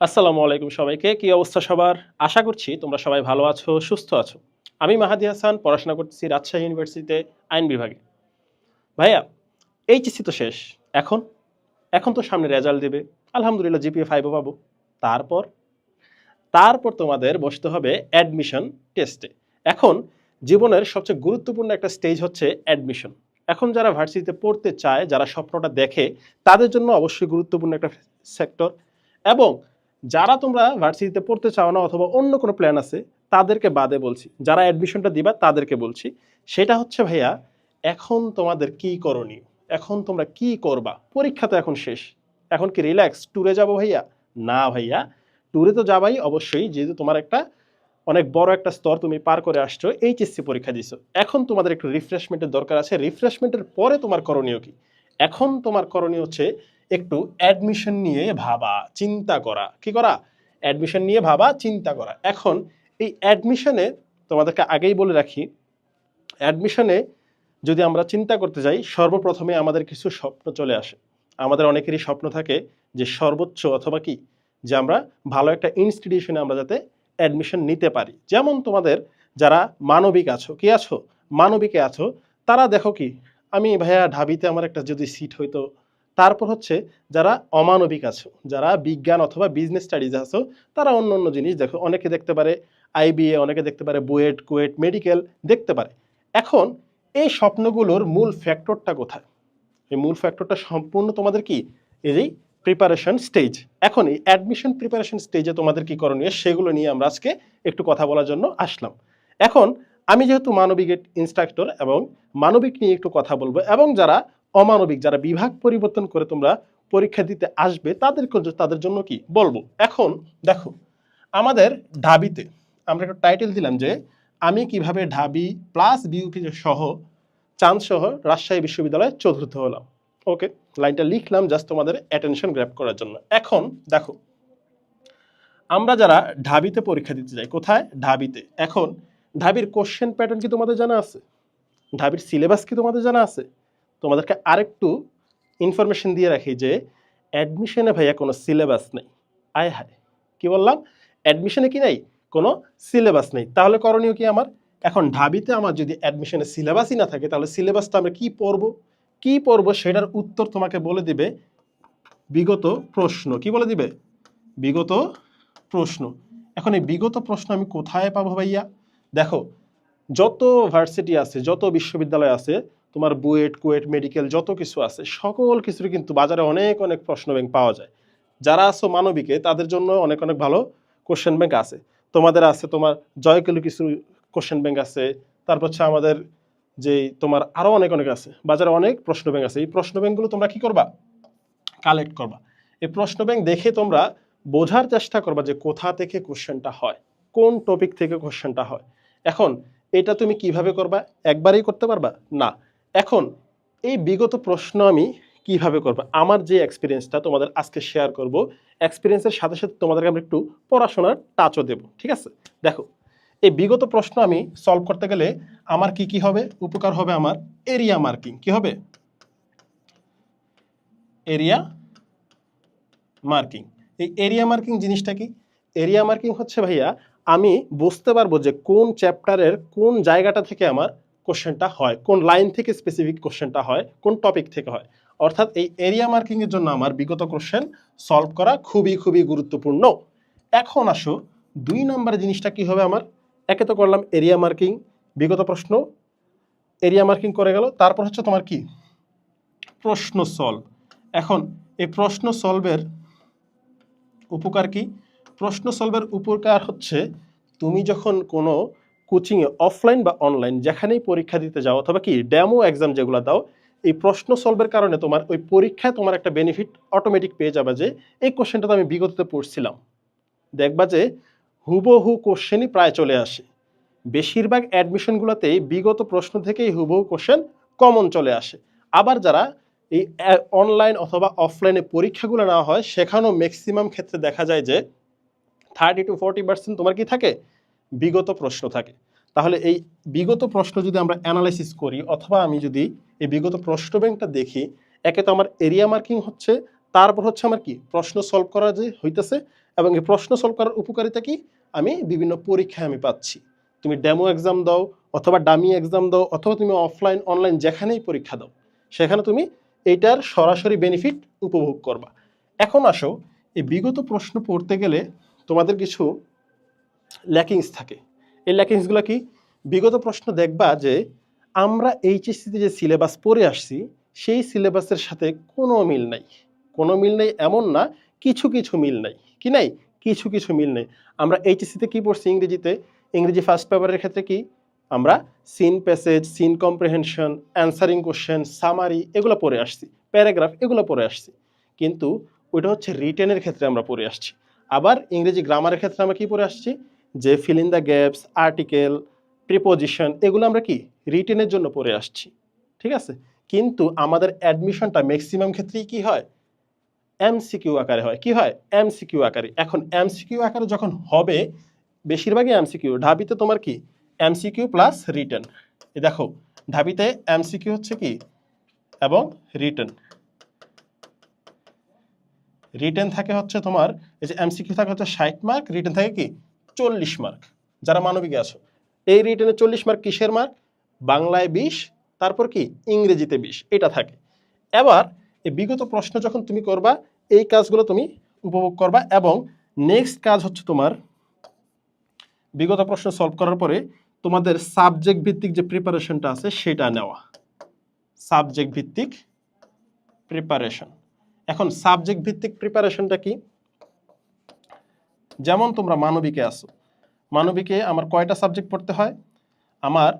আসসালামু আলাইকুম সবাইকে। কি অবস্থা সবার? আশা করছি তোমরা সবাই ভালো আছো, সুস্থ আছো। আমি মাহাদি হাসান, পড়াশোনা করতেছি রাজশাহী ইউনিভার্সিটিতে আইন বিভাগে। ভাইয়া, এইচএসসি তো শেষ। এখন? এখন তো সামনে রেজাল্ট দিবে। আলহামদুলিল্লাহ জিপিএ 5 ও পাবো। তারপর? তারপর তোমাদের বসতে হবে অ্যাডমিশন টেস্টে। এখন জীবনের সবচেয়ে গুরুত্বপূর্ণ একটা স্টেজ হচ্ছে অ্যাডমিশন। এখন যারা ভার্সিটিতে পড়তে চায়, যারা স্বপ্নটা দেখে, তাদের জন্য অবশ্যই গুরুত্বপূর্ণ একটা সেক্টর। এবং যারা তোমরা ভার্সিটিতে পড়তে চাও না অথবা অন্য কোনো প্ল্যান আছে, তাদেরকে বাদে বলছি। যারা অ্যাডমিশনটা দিবা তাদেরকে বলছি। সেটা হচ্ছে ভাইয়া, এখন তোমাদের কি করণীয়? এখন তোমরা কি করবা? পরীক্ষা তো এখন শেষ। এখন কি রিল্যাক্স ট্যুরে যাবো ভাইয়া? না ভাইয়া, ট্যুরে তো যাবাই অবশ্যই, যেহেতু তোমার একটা অনেক বড় একটা স্তর তুমি পার করে আসছো, এইচএসসি পরীক্ষা দিছো। এখন তোমাদের একটু রিফ্রেশমেন্টের দরকার আছে। রিফ্রেশমেন্টের পরে তোমার করণীয় কি? এখন তোমার করণীয় হচ্ছে একটু অ্যাডমিশন নিয়ে ভাবা, চিন্তা করা। কি করা? অ্যাডমিশন নিয়ে ভাবা, চিন্তা করা। এখন এই অ্যাডমিশনে তোমাদেরকে আগেই বলে রাখি, অ্যাডমিশনে যদি আমরা চিন্তা করতে যাই, সর্বপ্রথমে আমাদের কিছু স্বপ্ন চলে আসে। আমাদের অনেকেরই স্বপ্ন থাকে যে সর্বোচ্চ অথবা কি, যে আমরা ভালো একটা ইনস্টিটিউশনে আমরা যাতে অ্যাডমিশন নিতে পারি। যেমন তোমাদের যারা মানবিক আছো, কি আছো? মানবিকে আছো, তারা দেখো কি, আমি ভাইয়া ঢাবিতে আমার একটা যদি সিট হইতো। তারপর হচ্ছে যারা অমানবিক আছো, যারা বিজ্ঞান অথবা বিজনেস স্টাডিজ আছো, তারা অন্য অন্য জিনিস দেখো। অনেকে দেখতে পারে আইবিএ, অনেকে দেখতে পারে বুয়েট, কুয়েট, মেডিকেল দেখতে পারে। এখন এই স্বপ্নগুলোর মূল ফ্যাক্টরটা কোথায়? এই মূল ফ্যাক্টরটা সম্পূর্ণ তোমাদের কি, এই প্রিপারেশন স্টেজ। এখন এই অ্যাডমিশন প্রিপারেশন স্টেজে তোমাদের কি করণীয়, সেগুলো নিয়ে আমরা আজকে একটু কথা বলার জন্য আসলাম। এখন আমি যেহেতু মানবিকের ইনস্ট্রাক্টর এবং মানবিক নিয়ে একটু কথা বলবো, এবং যারা অমানবিক, যারা বিভাগ পরিবর্তন করে তোমরা পরীক্ষা দিতে আসবে, তাদের জন্য কি বলবো। এখন দেখো, আমাদের ঢাবিতে আমরা একটা টাইটেল দিলাম যে আমি কিভাবে ঢাবি প্লাস বিউপি সহ চাঁদ সহ রাজশাহী বিশ্ববিদ্যালয়ে চতুর্থ হলাম। ওকে, লাইনটা লিখলাম জাস্ট তোমাদের অ্যাটেনশন গ্র্যাব করার জন্য। এখন দেখো, আমরা যারা ঢাবিতে পরীক্ষা দিতে যাই, কোথায়? ঢাবিতে। এখন ঢাবির কোশ্চেন প্যাটার্ন কি তোমাদের জানা আছে? ঢাবির সিলেবাস কি তোমাদের জানা আছে? তোমাদেরকে আরেকটু ইনফরমেশন দিয়ে রাখি যে অ্যাডমিশনে ভাইয়া কোনো সিলেবাস নেই। আয় হায়, কি বললাম? অ্যাডমিশনে কি নেই? কোনো সিলেবাস নেই। তাহলে করণীয় কি আমার? এখন ঢাবিতে আমার যদি অ্যাডমিশনে সিলেবাসই না থাকে, তাহলে সিলেবাসটা আমরা কি পড়বো? কি পড়বো সেটার উত্তর তোমাকে বলে দিবে বিগত প্রশ্ন। কি বলে দিবে? বিগত প্রশ্ন। এখন এই বিগত প্রশ্ন আমি কোথায় পাবো ভাইয়া? দেখো, যত ভার্সিটি আছে, যত বিশ্ববিদ্যালয় আছে, তোমার বুয়েট, কুয়েট, মেডিকেল যত কিছু আছে, সকল কিছুর কিন্তু বাজারে অনেক অনেক প্রশ্ন ব্যাংক পাওয়া যায়। যারা আছো মানবিকে, তাদের জন্য অনেক অনেক ভালো কোশ্চেন ব্যাংক আছে। তোমাদের আছে তোমার জয়কেলু কিছু কোশ্চেন ব্যাংক আছে। তারপর হচ্ছে আমাদের যে তোমার আরো অনেক অনেক আছে, বাজারে অনেক প্রশ্ন ব্যাংক আছে। এই প্রশ্ন ব্যাংকগুলো তোমরা কি করবা? কালেক্ট করবা। এই প্রশ্ন ব্যাংক দেখে তোমরা বোঝার চেষ্টা করবা যে কোথা থেকে কোশ্চেনটা হয়, কোন টপিক থেকে কোশ্চেনটা হয়। এখন এটা তুমি কিভাবে করবা? একবারেই করতে পারবা না। এখন এই বিগত প্রশ্ন আমি কিভাবে করব, আমার যে এক্সপিরিয়েন্সটা তোমাদের আজকে শেয়ার করব, এক্সপিরিয়েন্সের সাথে সাথে তোমাদেরকে আমরা একটু পড়াশোনার টাচও দেব। ঠিক আছে? দেখো, এই বিগত প্রশ্ন আমি সলভ করতে গেলে আমার কি কি হবে? উপকার হবে আমার এরিয়া মার্কিং। কি হবে? Area marking. এই এরিয়া মার্কিং জিনিসটা কি? এরিয়া মার্কিং হচ্ছে ভাইয়া, আমি বুঝতে পারবো যে কোন চ্যাপ্টারের কোন জায়গাটা থেকে আমার কোশ্চেনটা হয়, কোন লাইন থেকে স্পেসিফিক কোশ্চেনটা হয়, কোন টপিক থেকে হয়। অর্থাৎ এই এরিয়া মার্কিং এর জন্য আমার বিগত কোশ্চেন সলভ করা খুবই খুবই গুরুত্বপূর্ণ। এখন আসো 2 নম্বরের জিনিসটা কি হবে আমার? একে তো করলাম এরিয়া মার্কিং, বিগত প্রশ্ন এরিয়া মার্কিং করে গেল। তারপর হচ্ছে তোমার কি? প্রশ্ন সলভ। এখন এই প্রশ্ন সলভের উপকার কি? প্রশ্ন সলভের উপকার হচ্ছে, তুমি যখন কোনো কোচিংয়ে অফলাইন বা অনলাইন যেখানেই পরীক্ষা দিতে যাও অথবা কি ডেমো এক্সাম যেগুলো দাও, এই প্রশ্ন সলভের কারণে তোমার ওই পরীক্ষায় তোমার একটা বেনিফিট অটোমেটিক পেয়ে যাবে যে এই কোশ্চেনটা তো আমি বিগততে পড়ছিলাম। দেখবা যে হুবহু কোশ্চেনই প্রায় চলে আসে। বেশিরভাগ অ্যাডমিশনগুলোতেই বিগত প্রশ্ন থেকেই হুবহু কোশ্চেন কমন চলে আসে। আবার যারা এই অনলাইন অথবা অফলাইনে পরীক্ষাগুলো নেওয়া হয়, সেখানেও ম্যাক্সিমাম ক্ষেত্রে দেখা যায় যে 30-40% তোমার কি থাকে? বিগত প্রশ্ন থাকে। তাহলে এই বিগত প্রশ্ন যদি আমরা অ্যানালাইসিস করি অথবা আমি যদি এই বিগত প্রশ্ন ব্যাংকটা দেখি, একে তো আমার এরিয়া মার্কিং হচ্ছে, তারপর হচ্ছে আমার কি প্রশ্ন সলভ করা যে হইতেছে, এবং এই প্রশ্ন সলভ করার উপকারিতা কি আমি বিভিন্ন পরীক্ষায় আমি পাচ্ছি। তুমি ডেমো এক্সাম দাও অথবা ডামি এক্সাম দাও অথবা তুমি অফলাইন অনলাইন যেখানেই পরীক্ষা দাও, সেখানে তুমি এইটার সরাসরি বেনিফিট উপভোগ করবা। এখন আসো, এই বিগত প্রশ্ন পড়তে গেলে তোমাদের কিছু ল্যাকিংস থাকে। এই ল্যাকিংসগুলো কি? বিগত প্রশ্ন দেখবা যে আমরা এইচএসসিতে যে সিলেবাস পড়ে আসছি সেই সিলেবাসের সাথে কোনো মিল নাই। কোনো মিল নেই এমন না, কিছু কিছু মিল নাই। কি নাই? কিছু কিছু মিল নেই। আমরা এইচএসসিতে কি পড়ছি ইংরেজিতে? ইংরেজি ফার্স্ট পেপারের ক্ষেত্রে কি আমরা seen passage, scene comprehension, answering question, summary এগুলো পড়ে আসছি, প্যারাগ্রাফ এগুলো পড়ে আসছি। কিন্তু ওইটা হচ্ছে রিটেনের ক্ষেত্রে আমরা পড়ে আসছি। আবার ইংরেজি গ্রামারের ক্ষেত্রে আমরা কি পড়ে আসছি? যে fill in the gaps, article, preposition এগুলো আমরা কি রিটেনের জন্য পড়ে আসছি। ঠিক আছে? কিন্তু আমাদের অ্যাডমিশনটা ম্যাক্সিমাম ক্ষেত্রেই কি হয়? এমসিকিউ আকারে হয়। কি হয়? এমসিকিউ আকারে। এখন এমসিকিউ আকারে যখন হবে, বেশিরভাগই এমসিকিউ। ঢাবিতে তোমার কি এমসিকিউ প্লাস রিটেন। এই দেখো, ঢাবিতে এমসিকিউ হচ্ছে কি এবং রিটেন। রিটেন থাকে হচ্ছে তোমার, এই যে এমসিকিউ থাকে হচ্ছে 60 মার্ক, রিটেন থাকে কি 40 মার্ক। যারা মানবিকে আছো, এই রিটেনে 40 মার্ক কিসের মার্ক? বাংলায় 20, তারপর কি ইংরেজিতে 20, এটা থাকে। এবার এই বিগত প্রশ্ন যখন তুমি করবা, এই কাজগুলো তুমি উপভোগ করবা, এবং নেক্সট কাজ হচ্ছে তোমার বিগত প্রশ্ন সলভ করার পরে তোমাদের সাবজেক্ট ভিত্তিক যে প্রিপারেশনটা আছে সেটা নেওয়া। সাবজেক্ট ভিত্তিক প্রিপারেশন। এখন সাবজেক্ট ভিত্তিক প্রিপারেশনটা কি? যেমন তোমরা মানবিকে আসো, মানবিকে আমার কয়টা সাবজেক্ট পড়তে হয়? আমার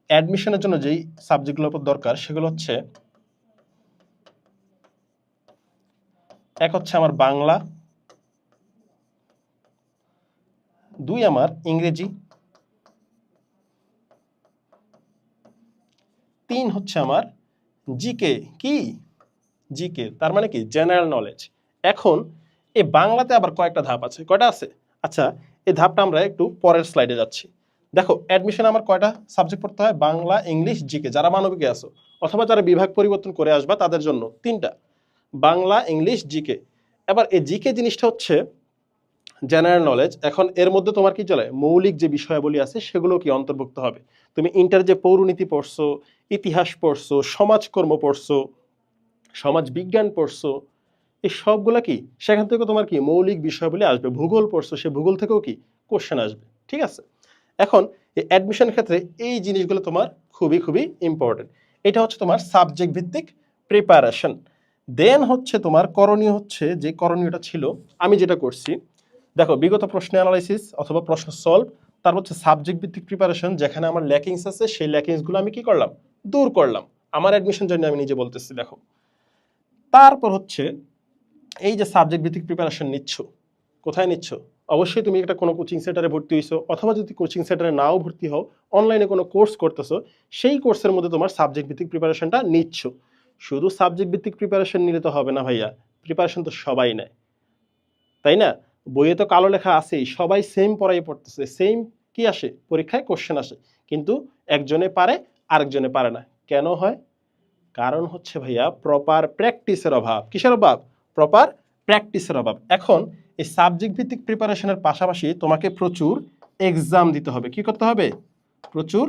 অ্যাডমিশনের জন্য যেই সাবজেক্টগুলোর উপর দরকার সেগুলো হচ্ছে, এক হচ্ছে আমার বাংলা, 2 আমার ইংরেজি, 3 হচ্ছে আমার জিকে। কি? জিকে, তার মানে কি জেনারেল নলেজ। এখন এই বাংলাতে আবার কয়েকটা ধাপ আছে। কয়টা আছে? আচ্ছা, এই ধাপটা আমরা একটু পরের স্লাইডে যাচ্ছি। দেখো, অ্যাডমিশনে আমার কয়টা সাবজেক্ট পড়তে হয়? Bangla, English, GK. যারা মানবিকে আসো অথবা যারা বিভাগ পরিবর্তন করে আসবা তাদের জন্য 3টা, বাংলা, ইংলিশ, জিকে। এবার এই জিকে জিনিসটা হচ্ছে জেনারেল নলেজ। এখন এর মধ্যে তোমার কি চলে? মৌলিক যে বিষয়াবলী আছে সেগুলো কি অন্তর্ভুক্ত হবে। তুমি ইন্টার যে পৌরনীতি পড়ছো, ইতিহাস পড়ছো, সমাজকর্ম পড়ছো, সমাজ বিজ্ঞান পড়ছো, এই সবগুলা কি সেখান থেকে তোমার কি মৌলিক বিষয়াবলী আসবে। ভূগোল পড়ছো, সে ভূগোল থেকেও কি কোশ্চেন আসবে। ঠিক আছে? এখন এই অ্যাডমিশন ক্ষেত্রে এই জিনিসগুলো তোমার খুবই খুবই ইম্পর্টেন্ট। এটা হচ্ছে তোমার সাবজেক্ট ভিত্তিক প্রিপারেশন। দেন হচ্ছে তোমার করণীয়, হচ্ছে যে করণীয়টা ছিল আমি যেটা করছি, দেখো বিগত প্রশ্ন অ্যানালাইসিস অথবা প্রশ্ন সলভ, তারপর হচ্ছে সাবজেক্ট ভিত্তিক প্রিপারেশন। যেখানে আমার ল্যাকিংস আছে সেই ল্যাকিংসগুলো আমি কি করলাম? দূর করলাম। আমার অ্যাডমিশন জন্য আমি নিজে বলতেছি। দেখো, তারপর হচ্ছে এই যে সাবজেক্ট ভিত্তিক প্রিপারেশন নিচ্ছ, কোথায় নিচ্ছ? অবশ্যই তুমি একটা কোনো কোচিং সেন্টারে ভর্তি হইছো, অথবা যদি কোচিং সেন্টারে নাও ভর্তি হও, অনলাইনে কোনো কোর্স করতেছো, সেই কোর্সের মধ্যে তোমার সাবজেক্ট ভিত্তিক প্রিপারেশনটা নিচ্ছ। শুধু সাবজেক্ট ভিত্তিক প্রিপারেশন নিলে তো হবে না ভাইয়া, প্রিপারেশন তো সবাই নেয়, তাই না? বইয়ে তো কালো লেখা আছেই, সবাই সেম পড়াই পড়তেছে, সেম কি আসে পরীক্ষায় কোশ্চেন আসে, কিন্তু একজনে পারে আরেকজনে পারে না। কেন হয়? কারণ হচ্ছে ভাইয়া প্রপার প্র্যাকটিসের অভাব। কিসের অভাব? প্রপার প্র্যাকটিসের অভাব। এখন এই সাবজেক্ট ভিত্তিক প্রিপারেশনের পাশাপাশি তোমাকে প্রচুর এক্সাম দিতে হবে। কি করতে হবে? প্রচুর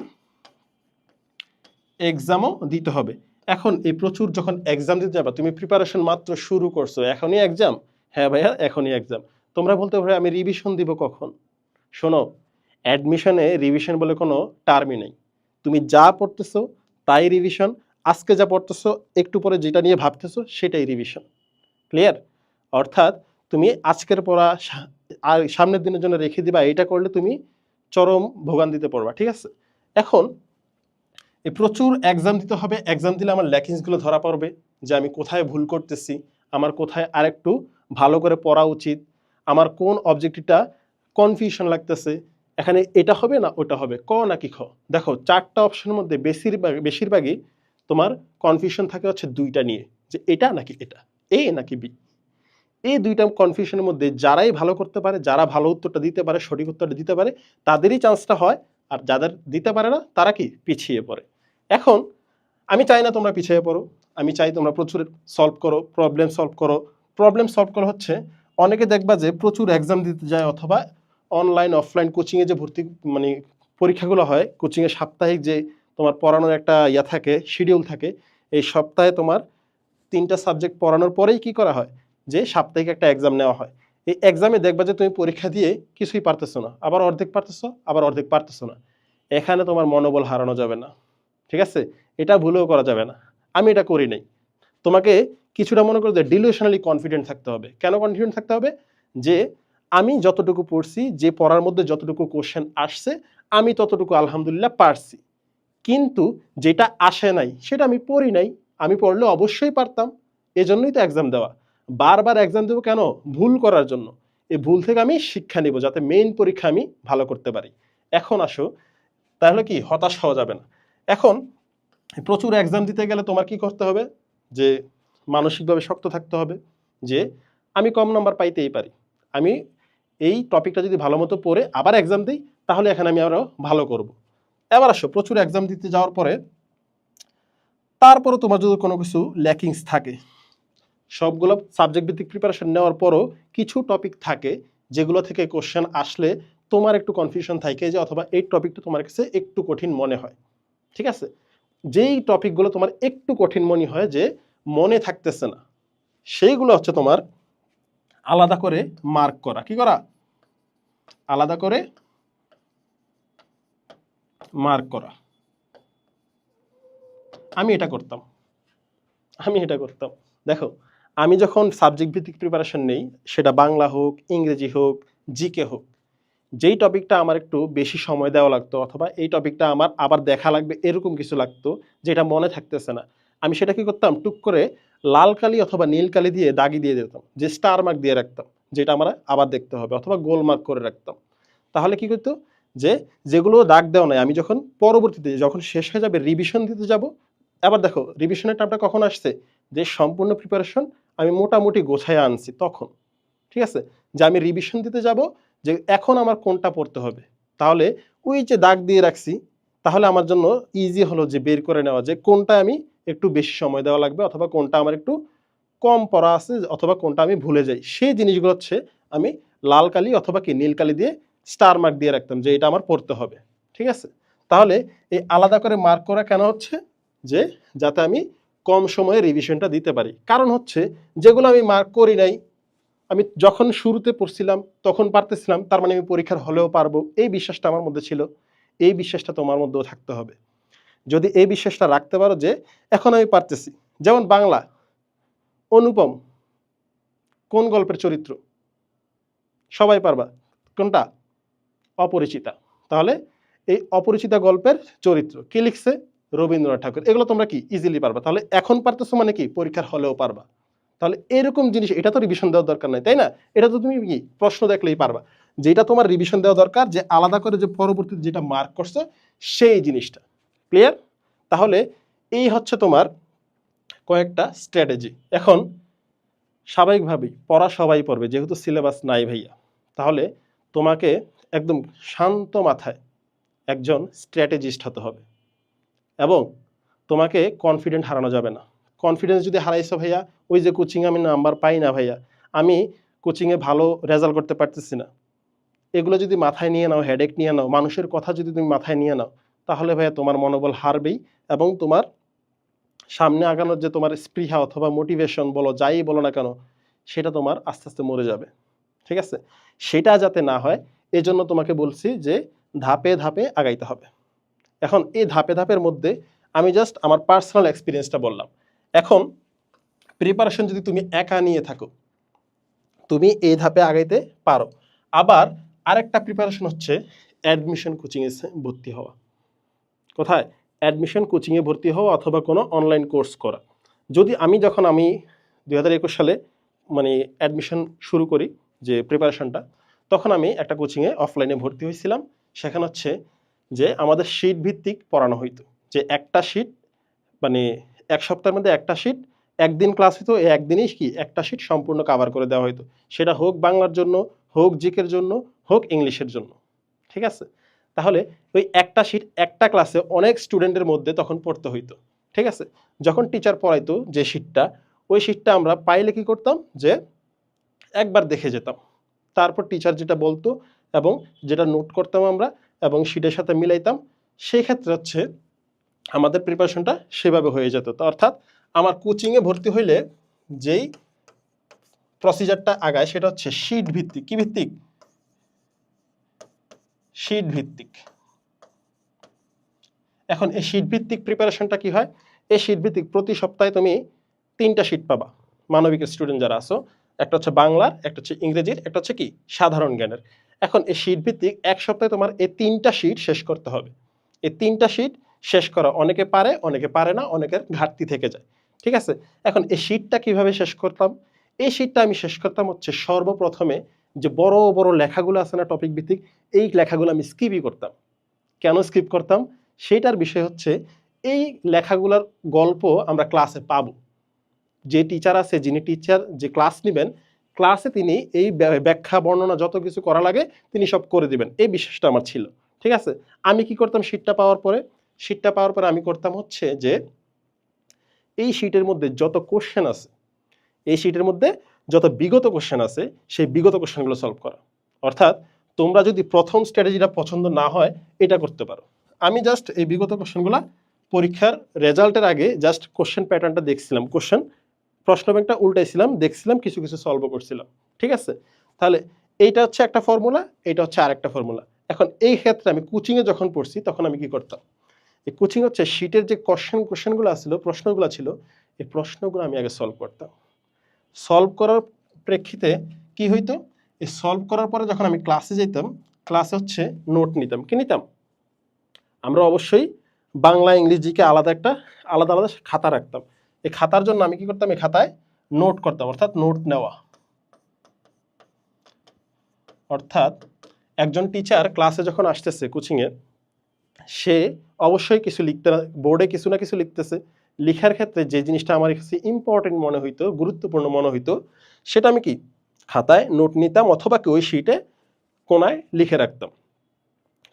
এক্সামও দিতে হবে। এখন এই প্রচুর যখন এক্সাম দিতে যাবা, তুমি প্রিপারেশন মাত্র শুরু করছো, এখনই এক্সাম? হ্যাঁ ভাইয়া, এখনই এক্সাম। তোমরা বলতে পারো আমি রিভিশন দিব কখন? শোনো, অ্যাডমিশনে রিভিশন বলে কোনো টার্মই নেই। তুমি যা পড়তেছো তাই রিভিশন। আজকে যা পড়তেছো, একটু পরে যেটা নিয়ে ভাবতেছো সেটাই রিভিশন। ক্লিয়ার? অর্থাৎ তুমি আজকের পড়া আর সামনের দিনের জন্য রেখে দিবা, এটা করলে তুমি চরম ভোগান্তিতে পড়বা। ঠিক আছে? এখন এই প্রচুর এক্সাম দিতে হবে। এক্সাম দিলে আমার ল্যাকিংসগুলো ধরা পড়বে, যে আমি কোথায় ভুল করতেছি, আমার কোথায় আরেকটু ভালো করে পড়া উচিত, আমার কোন অবজেক্টিভটা কনফিউশন লাগতেছে, এখানে এটা হবে না ওটা হবে, ক নাকি খ। দেখো 4টা অপশনের মধ্যে বেশিরভাগই তোমার কনফিউশন থাকে হচ্ছে 2টা নিয়ে, যে এটা নাকি এটা, এ নাকি বি। এই 2টা কনফিউশনের মধ্যে যারাই ভালো করতে পারে, যারা ভালো উত্তরটা দিতে পারে, সঠিক উত্তরটা দিতে পারে, তাদেরই চান্সটা হয়। আর যাদের দিতে পারে না তারা কি পিছিয়ে পড়ে। এখন আমি চাই না তোমরা পিছিয়ে পড়ো, আমি চাই তোমরা প্রচুর সলভ করো, প্রবলেম সলভ করো, প্রবলেম সলভ করা হচ্ছে, অনেকে দেখবা যে প্রচুর এক্সাম দিতে যায় অথবা অনলাইন অফলাইন কোচিংয়ে যে ভর্তি মানে পরীক্ষাগুলো হয়, কোচিংয়ে সাপ্তাহিক যে তোমার পড়ানোর একটা থাকে, শিডিউল থাকে, এই সপ্তাহে তোমার 3টা সাবজেক্ট পড়ানোর পরেই কি করা হয়, যে সাপ্তাহিক একটা এক্সাম নেওয়া হয়। এই এক্সামে দেখবা যে তুমি পরীক্ষা দিয়ে কিছুই পারতেছো না, আবার অর্ধেক পারতেছো, আবার অর্ধেক পারতেছো না। এখানে তোমার মনোবল হারানো যাবে না, ঠিক আছে? এটা ভুলেও করা যাবে না। আমি এটা করি নাই। তোমাকে কিছুটা মনে করো যে ডিলিউশনালি কনফিডেন্ট থাকতে হবে। কেন কনফিডেন্ট থাকতে হবে? যে আমি যতটুকু পড়ছি, যে পড়ার মধ্যে যতটুকু কোশ্চেন আসছে, আমি ততটুকু আলহামদুলিল্লাহ পারছি। কিন্তু যেটা আসে নাই সেটা আমি পড়ি নাই। আমি পড়লে অবশ্যই পারতাম। এজন্যই তো এক্সাম দেওয়া। বারবার এক্সাম দেবো কেন? ভুল করার জন্য। এই ভুল থেকে আমি শিক্ষা নিব, যাতে মেইন পরীক্ষা আমি ভালো করতে পারি। এখন আসো, তাহলে কি হতাশ হওয়া যাবে না। এখন প্রচুর এক্সাম দিতে গেলে তোমার কি করতে হবে? যে মানসিকভাবে শক্ত থাকতে হবে, যে আমি কম নাম্বার পাইতেই পারি। আমি এই টপিকটা যদি ভালো মতো পড়ে আবার এক্সাম দিই, তাহলে এখানে আমি আরো ভালো করব। এবার আসো, প্রচুর এক্সাম দিতে যাওয়ার পরে তারপরে তোমার যদি কোনো কিছু ল্যাকিংস থাকে, সবগুলো সাবজেক্ট ভিত্তিক প্রিপারেশন নেওয়ার পরও কিছু টপিক থাকে যেগুলো থেকে কোশ্চেন আসলে তোমার একটু কনফিউশন থাকে, যে অথবা এই টপিকটা তোমার কাছে একটু কঠিন মনে হয়, ঠিক আছে? যেই টপিকগুলো তোমার একটু কঠিন মনে হয়, যে মনে থাকতেছে না, সেইগুলো হচ্ছে তোমার আলাদা করে মার্ক করা। কি করা? আলাদা করে মার্ক করা। আমি এটা করতাম। দেখো, আমি যখন সাবজেক্ট ভিত্তিক প্রিপারেশন নেই, সেটা বাংলা হোক, ইংরেজি হোক, জিকে হোক, যেই টপিকটা আমার একটু বেশি সময় দেওয়া লাগতো, অথবা এই টপিকটা আমার আবার দেখা লাগবে এরকম কিছু লাগতো, যেটা মনে থাকতেছে না, আমি সেটা কি করতাম? টুক করে লাল কালি অথবা নীল কালি দিয়ে দাগি দিয়ে দিতাম, যে স্টার মার্ক দিয়ে রাখতাম, যেটা আমার আবার দেখতে হবে, অথবা গোল মার্ক করে রাখতাম। তাহলে কি করতো? যে যেগুলো দাগ দেওয়া নাই, আমি যখন পরবর্তীতে যখন শেষ হয়ে যাবে রিভিশন দিতে যাব, আবার দেখো রিভিশনের টাইমটা কখন আসছে, যে সম্পূর্ণ প্রিপারেশন আমি মোটামুটি গোছায় আনছি তখন, ঠিক আছে? যে আমি রিভিশন দিতে যাব, যে এখন আমার কোনটা পড়তে হবে, তাহলে ওই যে দাগ দিয়ে রাখছি, তাহলে আমার জন্য ইজি হলো যে বের করে নেওয়া, যে কোনটা আমি একটু বেশি সময় দেওয়া লাগবে, অথবা কোনটা আমার একটু কম পড়া আছে, অথবা কোনটা আমি ভুলে যাই। সেই জিনিসগুলো হচ্ছে আমি লাল কালি অথবা কি নীল কালি দিয়ে স্টার মার্ক দিয়ে রাখতাম, যে এটা আমার পড়তে হবে, ঠিক আছে? তাহলে এই আলাদা করে মার্ক করা কেন হচ্ছে? যে যাতে আমি কম সময়ে রিভিশনটা দিতে পারি। কারণ হচ্ছে যেগুলো আমি মার্ক করি নাই, আমি যখন শুরুতে পড়ছিলাম তখন পারতেছিলাম, তার মানে আমি পরীক্ষার হলেও পারবো, এই বিশ্বাসটা আমার মধ্যে ছিল। এই বিশ্বাসটা তোমার মধ্যেও থাকতে হবে। যদি এই বিশ্বাসটা রাখতে পারো যে এখন আমি পারতেছি, যেমন বাংলা অনুপম কোন গল্পের চরিত্র? সবাই পারবা। কোনটা? অপরিচিতা। তাহলে এই অপরিচিতা গল্পের চরিত্র কে লিখছে? রবীন্দ্রনাথ ঠাকুর। এগুলো তোমরা কি ইজিলি পারবা। তাহলে এখন পারতেছো মানে কি পরীক্ষার হলেও পারবা। তাহলে এরকম জিনিস, এটা তো রিভিশন দেওয়ার দরকার নাই, তাই না? এটা তো তুমি কি প্রশ্ন দেখলেই পারবা। যেটা তোমার রিভিশন দেওয়া দরকার, যে আলাদা করে যে পরবর্তীতে যেটা মার্ক করছো সেই জিনিসটা। ক্লিয়ার? তাহলে এই হচ্ছে তোমার কয়েকটা স্ট্র্যাটেজি। এখন স্বাভাবিকভাবেই পড়া সবাই পড়বে, যেহেতু সিলেবাস নাই ভাইয়া। তাহলে তোমাকে একদম শান্ত মাথায় একজন স্ট্র্যাটেজিস্ট হতে হবে, এবং তোমাকে কনফিডেন্ট হারানো যাবে না। কনফিডেন্স যদি হারাইছো ভাইয়া, ওই যে কোচিংয়ে আমি নাম্বার পাই না ভাইয়া, আমি কোচিংয়ে ভালো রেজাল্ট করতে পারতেছি না, এগুলো যদি মাথায় নিয়ে নাও, হেডেক নিয়ে নাও, মানুষের কথা যদি তুমি মাথায় নিয়ে নাও, তাহলে ভাইয়া তোমার মনোবল হারবেই, এবং তোমার সামনে আগানোর যে তোমার স্পৃহা অথবা মোটিভেশন বলো, যাই বলো না কেন, সেটা তোমার আস্তে আস্তে মরে যাবে, ঠিক আছে? সেটা যাতে না হয়, এজন্য তোমাকে বলছি যে ধাপে ধাপে আগাইতে হবে। এখন এই ধাপে ধাপের মধ্যে আমি জাস্ট আমার পার্সোনাল এক্সপিরিয়েন্সটা বললাম। এখন প্রিপারেশন যদি তুমি একা নিয়ে থাকো, তুমি এই ধাপে আগাইতে পারো। আবার আরেকটা প্রিপারেশন হচ্ছে অ্যাডমিশন কোচিংয়ে ভর্তি হওয়া। কোথায়? অ্যাডমিশন কোচিংয়ে ভর্তি হওয়া, অথবা কোনো অনলাইন কোর্স করা। যদি আমি 2021 সালে মানে অ্যাডমিশন শুরু করি, যে প্রিপারেশনটা, তখন আমি একটা কোচিংয়ে অফলাইনে ভর্তি হয়েছিলাম। সেখানে হচ্ছে যে আমাদের শিট ভিত্তিক পড়ানো হইতো, যে একটা শিট মানে এক সপ্তাহের মধ্যে একটা শিট, একদিন ক্লাস হইতো, এই একদিনই কি একটা শিট সম্পূর্ণ কাভার করে দেওয়া হইতো। সেটা হোক বাংলার জন্য, হোক জিকের জন্য, হোক ইংলিশের জন্য, ঠিক আছে? তাহলে ওই একটা শিট একটা ক্লাসে অনেক স্টুডেন্টের মধ্যে তখন পড়তে হইতো, ঠিক আছে? যখন টিচার পড়াইতো যে শিটটা, ওই শিটটা আমরা পাইলে কি করতাম যে একবার দেখে যেতাম, তারপর টিচার যেটা বলতো এবং যেটা নোট করতাম আমরা এবং শিটের সাথে মিলাইতাম, সেই ক্ষেত্রে হচ্ছে আমাদের প্রিপারেশনটা সেভাবে হয়ে যেত। তো অর্থাৎ আমার কোচিংয়ে ভর্তি হইলে যেই প্রসিজারটা আগায় সেটা হচ্ছে শিট ভিত্তিক। কি ভিত্তিক? শিট ভিত্তিক। এখন এই শিট ভিত্তিক প্রিপারেশনটা কি হয়? এই শিট ভিত্তিক প্রতি সপ্তাহে তুমি 3টা শিট পাবা মানবিকের স্টুডেন্ট যারা আছো। একটা হচ্ছে বাংলার, একটা হচ্ছে ইংরেজির, একটা হচ্ছে কি সাধারণ জ্ঞানের। এখন এই শিট ভিত্তিক এক সপ্তাহে তোমার এই 3টা শিট শেষ করতে হবে। এই 3টা শিট শেষ করা অনেকে পারে, অনেকে পারে না, অনেকের ঘাটতি থেকে যায়। ঠিক আছে? এখন এই শিটটা কিভাবে শেষ করতাম? এই শিটটা আমি শেষ করতাম হচ্ছে সর্বপ্রথমে যে বড় বড় লেখাগুলো আছে না টপিক ভিত্তিক, এই লেখাগুলো আমি স্কিপই করতাম। কেন স্কিপ করতাম? সেটার বিষয় হচ্ছে এই লেখাগুলোর গল্প আমরা ক্লাসে পাবো। যে টিচার আছে, যিনি টিচার যে ক্লাস নেবেন, ক্লাসে তিনি এই ব্যাখ্যা বর্ণনা যত কিছু করা লাগে তিনি সব করে দিবেন, এই বিশ্বাসটা আমার ছিল। ঠিক আছে? আমি কি করতাম শিটটা পাওয়ার পরে আমি করতাম হচ্ছে যে এই শিটের মধ্যে যত কোশ্চেন আছে, এই শিটের মধ্যে যত বিগত কোশ্চেন আছে, সেই বিগত কোশ্চেনগুলো সলভ করা। অর্থাৎ তোমরা যদি প্রথম স্ট্র্যাটেজিটা পছন্দ না হয় এটা করতে পারো। আমি জাস্ট এই বিগত কোশ্চেনগুলো পরীক্ষার রেজাল্টের আগে জাস্ট কোশ্চেন প্যাটার্নটা দেখছিলাম, প্রশ্ন ব্যাংকটা উল্টাইছিলাম, দেখছিলাম, কিছু কিছু সলভও করছিলাম। ঠিক আছে? তাহলে এইটা হচ্ছে একটা ফর্মুলা, এটা হচ্ছে আরেকটা ফর্মুলা। এখন এই ক্ষেত্রে আমি কোচিংয়ে যখন পড়ছি তখন আমি কি করতাম? এই কোচিং হচ্ছে শিটের যে কোশ্চেনগুলো ছিল, প্রশ্নগুলো ছিল, এই প্রশ্নগুলো আমি আগে সলভ করতাম। সলভ করার প্রেক্ষিতে কি হইতো? এই সলভ করার পরে যখন আমি ক্লাসে যেতাম, ক্লাসে হচ্ছে নোট নিতাম। কি নিতাম? আমরা অবশ্যই বাংলা ইংরেজিকে আলাদা আলাদা খাতা রাখতাম। এই খাতার জন্য আমি কি করতাম? এই খাতায় নোট করতাম, অর্থাৎ নোট নেওয়া। অর্থাৎ একজন টিচার ক্লাসে যখন আসতেছে কোচিংয়ে, সে অবশ্যই কিছু লিখতে, বোর্ডে কিছু না কিছু লিখতেছে। লিখার ক্ষেত্রে যে জিনিসটা আমার কাছে ইম্পর্টেন্ট মনে হইতো, গুরুত্বপূর্ণ মনে হইতো, সেটা আমি কি খাতায় নোট নিতাম অথবা কি ওই শিটে কোনায় লিখে রাখতাম।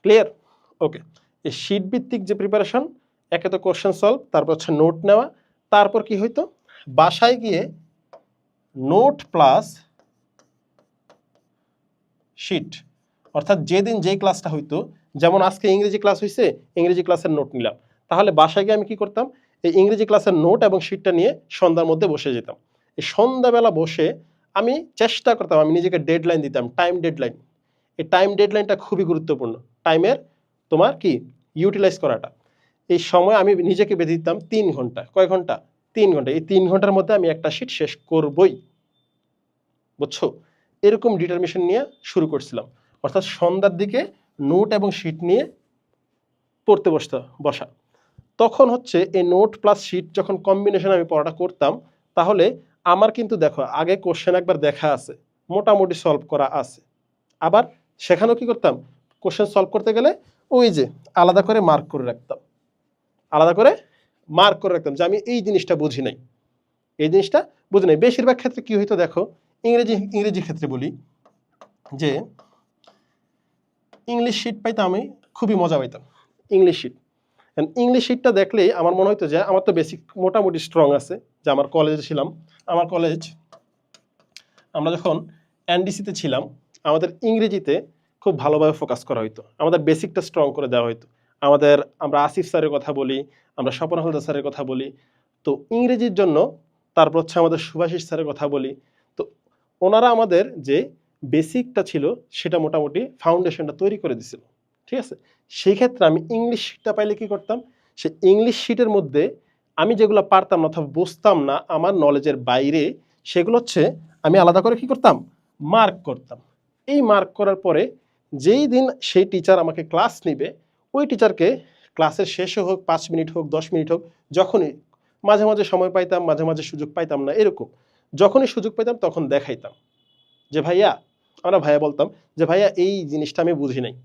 ক্লিয়ার? ওকে। এই শিট ভিত্তিক যে প্রিপারেশন, একে তো কোশ্চেন সলভ, তারপর হচ্ছে নোট নেওয়া, তারপর কি হইতো? বাসায় গিয়ে নোট প্লাস শিট। অর্থাৎ যেদিন যেই ক্লাসটা হইতো, যেমন আজকে ইংরেজি ক্লাস হয়েছে, ইংরেজি ক্লাসের নোট নিলাম, তাহলে বাসায় গিয়ে আমি কি করতাম? এই ইংরেজি ক্লাসের নোট এবং শিটটা নিয়ে সন্ধ্যার মধ্যে বসে যেতাম। এই সন্ধ্যাবেলা বসে আমি চেষ্টা করতাম, আমি নিজেকে ডেডলাইন দিতাম, টাইম ডেডলাইন। এই টাইম ডেডলাইনটা খুবই গুরুত্বপূর্ণ, টাইমের তোমার কি ইউটিলাইজ করাটা। এই সময় আমি নিজেকে বেঁধে দিতাম 3 ঘন্টা। কয় ঘন্টা? 3 ঘন্টা। এই 3 ঘন্টার মধ্যে আমি একটা শিট শেষ করবই। বুঝছো? এরকম ডিটারমিনেশন নিয়ে শুরু করছিলাম। অর্থাৎ সন্ধ্যার দিকে নোট এবং শিট নিয়ে পড়তে বসা। তখন হচ্ছে এই নোট প্লাস শিট যখন কম্বিনেশন আমি পড়াটা করতাম, তাহলে আমার কিন্তু দেখো আগে কোশ্চেন একবার দেখা আছে, মোটামুটি সলভ করা আছে। আবার সেখানেও কি করতাম? কোশ্চেন সলভ করতে গেলে ওই যে আলাদা করে মার্ক করে রাখতাম, যে আমি এই জিনিসটা বুঝি নাই, বেশিরভাগ ক্ষেত্রে কি হইতো দেখো, ইংরেজি ক্ষেত্রে বলি যে ইংলিশ শিট পাইতাম, আমি খুবই মজা পাইতাম ইংলিশ শিটটা দেখলেই আমার মনে হইতো যে আমার তো বেসিক মোটামুটি স্ট্রং আছে। যে আমার কলেজে ছিলাম, আমরা যখন এনডিসিতে ছিলাম, আমাদের ইংরেজিতে খুব ভালোভাবে ফোকাস করা হইতো, আমাদের বেসিকটা স্ট্রং করে দেওয়া হইতো। আমরা আসিফ স্যারের কথা বলি, আমরা স্বপন হালদার স্যারের কথা বলি, তো ইংরেজির জন্য। তারপর হচ্ছে আমাদের সুভাষিস স্যারের কথা বলি। তো ওনারা আমাদের যে বেসিকটা ছিল সেটা মোটামুটি ফাউন্ডেশনটা তৈরি করে দিছিল। ঠিক আছে? সেই ক্ষেত্রে আমি ইংলিশ শিটটা পাইলে কি করতাম? সে ইংলিশ শিটের মধ্যে আমি যেগুলো পারতাম না অথবা বুঝতাম না, আমার নলেজের বাইরে, সেগুলো হচ্ছে আমি আলাদা করে কি করতাম? মার্ক করতাম। এই মার্ক করার পরে যেই দিন সেই টিচার আমাকে ক্লাস নিবে, ওই টিচারকে ক্লাসের শেষে হোক, 5 মিনিট হোক, 10 মিনিট হোক, যখনই, মাঝে মাঝে সময় পাইতাম, মাঝে মাঝে সুযোগ পাইতাম না, এরকম যখনই সুযোগ পাইতাম তখন দেখাইতাম যে ভাইয়া, আমরা ভাইয়া বলতাম যে ভাইয়া এই জিনিসটা আমি বুঝি নাই,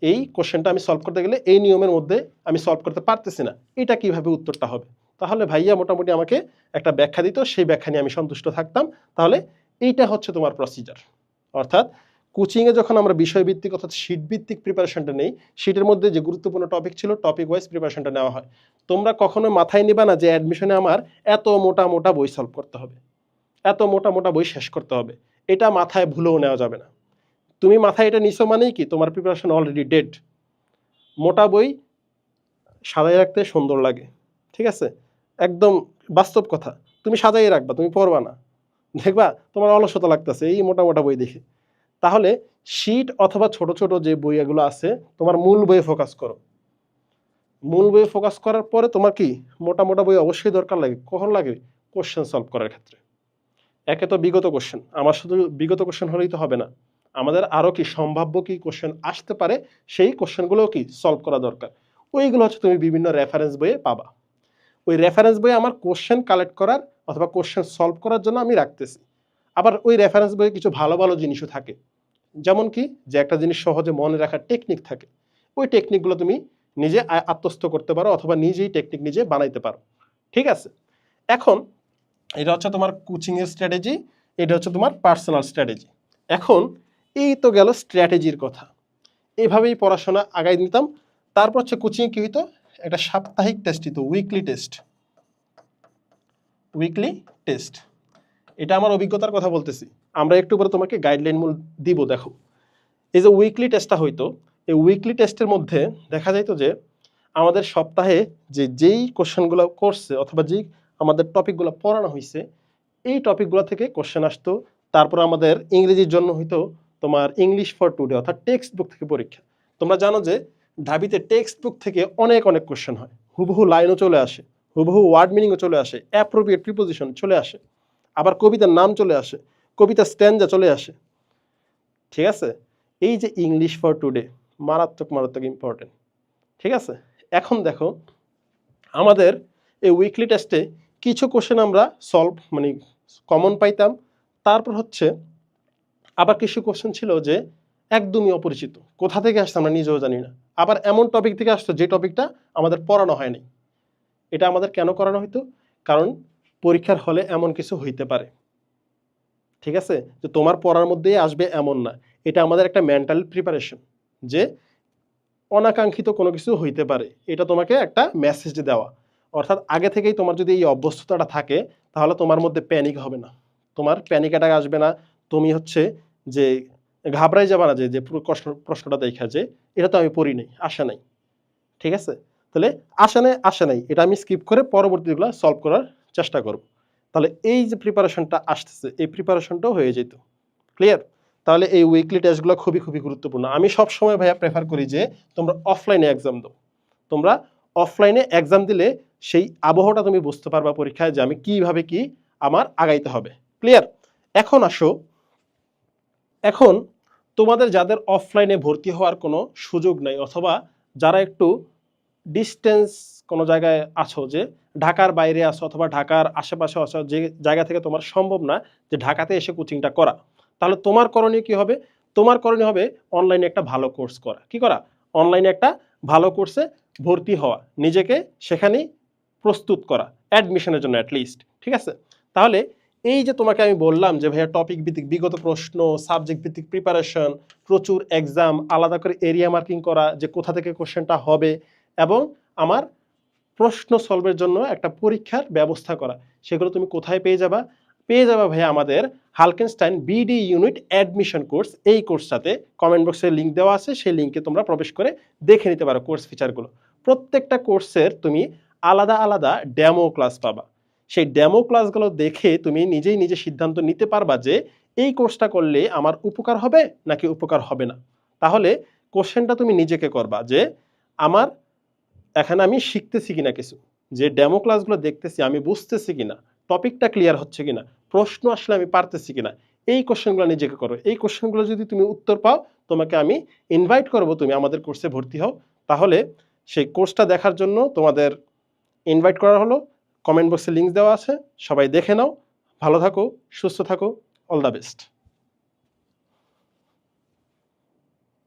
এই কোশ্চেনটা আমি সলভ করতে গেলে এই নিয়মের মধ্যে আমি সলভ করতে পারতেছি না, এটা কিভাবে উত্তরটা হবে। তাহলে ভাইয়া মোটামুটি আমাকে একটা ব্যাখ্যা দিত, সেই ব্যাখ্যা নিয়ে আমি সন্তুষ্ট থাকতাম। তাহলে এইটা হচ্ছে তোমার প্রসিজার। অর্থাৎ কোচিংয়ে যখন আমরা বিষয়ভিত্তিক অর্থাৎ শীট ভিত্তিক প্রিপারেশনটা নেই, শীটের মধ্যে যে গুরুত্বপূর্ণ টপিক ছিল টপিক ওয়াইজ প্রিপারেশনটা নেওয়া হয়। তোমরা কখনো মাথায় নিবা না যে অ্যাডমিশনে আমার এত মোটা মোটা বই সলভ করতে হবে, এত মোটা মোটা বই শেষ করতে হবে। এটা মাথায় ভুলেও নেওয়া যাবে না। তুমি মাথায় এটা নিছো মানেই কি তোমার প্রিপারেশন অলরেডি ডেড। মোটা বই সাজাই রাখতে সুন্দর লাগে, ঠিক আছে, একদম বাস্তব কথা। তুমি সাজাই রাখবা, তুমি পড়বা না, দেখবা তোমার অলসতা লাগতেছে এই মোটা মোটা বই দেখে। তাহলে শীট অথবা ছোট ছোট যে বইগুলো আছে তোমার মূল বইয়ে ফোকাস করো। মূল বইয়ে ফোকাস করার পরে তোমার কি মোটা মোটা বই অবশ্যই দরকার লাগে। কখন লাগে? কোশ্চেন সলভ করার ক্ষেত্রে। একে তো বিগত কোশ্চেন, আমার শুধু বিগত কোশ্চেন হলেই তো হবে না, আমাদের আরও কি সম্ভাব্য কি কোশ্চেন আসতে পারে সেই কোশ্চেনগুলোও কি সলভ করা দরকার। ওইগুলো হচ্ছে তুমি বিভিন্ন রেফারেন্স বইয়ে পাবা। ওই রেফারেন্স বইয়ে আমার কোশ্চেন কালেক্ট করার অথবা কোশ্চেন সলভ করার জন্য আমি রাখতেছি। আবার ওই রেফারেন্স বইয়ে কিছু ভালো ভালো জিনিসও থাকে, যেমন কি যে একটা জিনিস সহজে মনে রাখার টেকনিক থাকে। ওই টেকনিকগুলো তুমি নিজে আত্মস্থ করতে পারো অথবা নিজেই টেকনিক নিজে বানাইতে পারো, ঠিক আছে। এখন এটা হচ্ছে তোমার কোচিংয়ের স্ট্র্যাটেজি, এটা হচ্ছে তোমার পার্সোনাল স্ট্র্যাটেজি। এখন এই তো গেল স্ট্র্যাটেজির কথা, এইভাবেই পড়াশোনা আগাই নিতাম। তারপর হচ্ছে কোচিংয়ে কী হইতো, একটা সাপ্তাহিক টেস্ট হইতো, উইকলি টেস্ট। উইকলি টেস্ট, এটা আমার অভিজ্ঞতার কথা বলতেছি, আমরা একটু পরে তোমাকে গাইডলাইন মূল দিব। দেখো এই যে উইকলি টেস্টটা হইতো, এই উইকলি টেস্টের মধ্যে দেখা যাইতো যে আমাদের সপ্তাহে যেই কোশ্চেনগুলো করছে অথবা যেই আমাদের টপিকগুলো পড়ানো হয়েছে এই টপিকগুলো থেকে কোশ্চেন আসতো। তারপর আমাদের ইংরেজির জন্য হইতো তোমার ইংলিশ ফর টুডে অর্থাৎ টেক্সট বুক থেকে পরীক্ষা। তোমরা জানো যে ঢাবিতে টেক্সট বুক থেকে অনেক অনেক কোশ্চেন হয়, হুবহু লাইনও চলে আসে, হুবহু ওয়ার্ড মিনিংও চলে আসে, অ্যাপ্রোপ্রিয়েট প্রিপোজিশন চলে আসে, আবার কবিতার নাম চলে আসে, কবিতার স্ট্যান্জা চলে আসে, ঠিক আছে। এই যে ইংলিশ ফর টুডে মারাত্মক মারাত্মক ইম্পর্টেন্ট, ঠিক আছে। এখন দেখো আমাদের এই উইকলি টেস্টে কিছু কোশ্চেন আমরা সলভ মানে কমন পাইতাম, তারপর হচ্ছে আবার কিছু কোশ্চেন ছিল যে একদমই অপরিচিত, কোথা থেকে আসছে আমরা নিজেও জানি না। আবার এমন টপিক থেকে আসতো যে টপিকটা আমাদের পড়ানো হয়নি। এটা আমাদের কেন করানো হইতো? কারণ পরীক্ষার হলে এমন কিছু হইতে পারে, ঠিক আছে, যে তোমার পড়ার মধ্যেই আসবে এমন না। এটা আমাদের একটা মেন্টাল প্রিপারেশন যে অনাকাঙ্ক্ষিত কোনো কিছু হইতে পারে, এটা তোমাকে একটা মেসেজ দেওয়া। অর্থাৎ আগে থেকেই তোমার যদি এই অভ্যস্ততাটা থাকে তাহলে তোমার মধ্যে প্যানিক হবে না, তোমার প্যানিক অ্যাটাক আসবে না। তুমি হচ্ছে যে ঘাবড়াই যাবে না যে পুরো প্রশ্নটা দেখা যে এটা তো আমি পড়ি নাই, আসে নাই, ঠিক আছে। তাহলে আসে নাই এটা আমি স্কিপ করে পরবর্তীগুলো সলভ করার চেষ্টা করব। তাহলে এই যে প্রিপারেশনটা আসতেছে এই প্রিপারেশনটাও হয়ে যেত। ক্লিয়ার? তাহলে এই উইকলি টেস্টগুলো খুবই খুবই গুরুত্বপূর্ণ। আমি সবসময় ভাইয়া প্রেফার করি যে তোমরা অফলাইনে এক্সাম দাও। তোমরা অফলাইনে এক্সাম দিলে সেই আবহাওয়াটা তুমি বুঝতে পারবা পরীক্ষায় যে আমি কিভাবে কি আমার আগাইতে হবে। ক্লিয়ার? এখন আসো, এখন তোমাদের যাদের অফলাইনে ভর্তি হওয়ার কোনো সুযোগ নাই অথবা যারা একটু ডিস্টেন্স কোনো জায়গায় আছো, যে ঢাকার বাইরে আছো অথবা ঢাকার আশেপাশে আছো, যে জায়গা থেকে তোমার সম্ভব না যে ঢাকাতে এসে কোচিংটা করা, তাহলে তোমার করণীয় কি হবে? তোমার করণীয় হবে অনলাইনে একটা ভালো কোর্স করা। কি করা? অনলাইনে একটা ভালো কোর্সে ভর্তি হওয়া, নিজেকে সেখানেই প্রস্তুত করা অ্যাডমিশনের জন্য অ্যাটলিস্ট, ঠিক আছে। তাহলে এই যে তোমাকে আমি বললাম যে ভাইয়া টপিক ভিত্তিক বিগত প্রশ্ন, সাবজেক্ট ভিত্তিক প্রিপারেশন, প্রচুর এক্সাম, আলাদা করে এরিয়া মার্কিং করা যে কোথা থেকে কোশ্চেনটা হবে, এবং আমার প্রশ্ন সলভের জন্য একটা পরীক্ষার ব্যবস্থা করা, সেগুলো তুমি কোথায় পেয়ে যাবা? পেয়ে যাবা ভাইয়া আমাদের হালকেনস্টাইন বিডি ইউনিট অ্যাডমিশন কোর্স। এই কোর্সটাতে কমেন্ট বক্সে লিঙ্ক দেওয়া আছে, সেই লিঙ্কে তোমরা প্রবেশ করে দেখে নিতে পারো কোর্স ফিচারগুলো। প্রত্যেকটা কোর্সের তুমি আলাদা আলাদা ডেমো ক্লাস পাবা, সেই ডেমো ক্লাসগুলো দেখে তুমি নিজে সিদ্ধান্ত নিতে পারবা যে এই কোর্সটা করলে আমার উপকার হবে নাকি উপকার হবে না। তাহলে কোশ্চেনটা তুমি নিজেকে করবা যে আমার এখানে আমি শিখতেছি কিনা কিছু, যে ডেমো ক্লাসগুলো দেখতেছি আমি বুঝতেছি কিনা, টপিকটা ক্লিয়ার হচ্ছে কিনা, প্রশ্ন আসলে আমি পারতেছি কিনা। এই কোশ্চেনগুলো নিজেকে করো। এই কোশ্চেনগুলো যদি তুমি উত্তর পাও তোমাকে আমি ইনভাইট করব তুমি আমাদের কোর্সে ভর্তি হও। তাহলে সেই কোর্সটা দেখার জন্য তোমাদের ইনভাইট করা হলো, কমেন্ট বক্সে লিঙ্ক দেওয়া আছে, সবাই দেখে নাও। ভালো থাকো, সুস্থ থাকো, অল দ্য বেস্ট।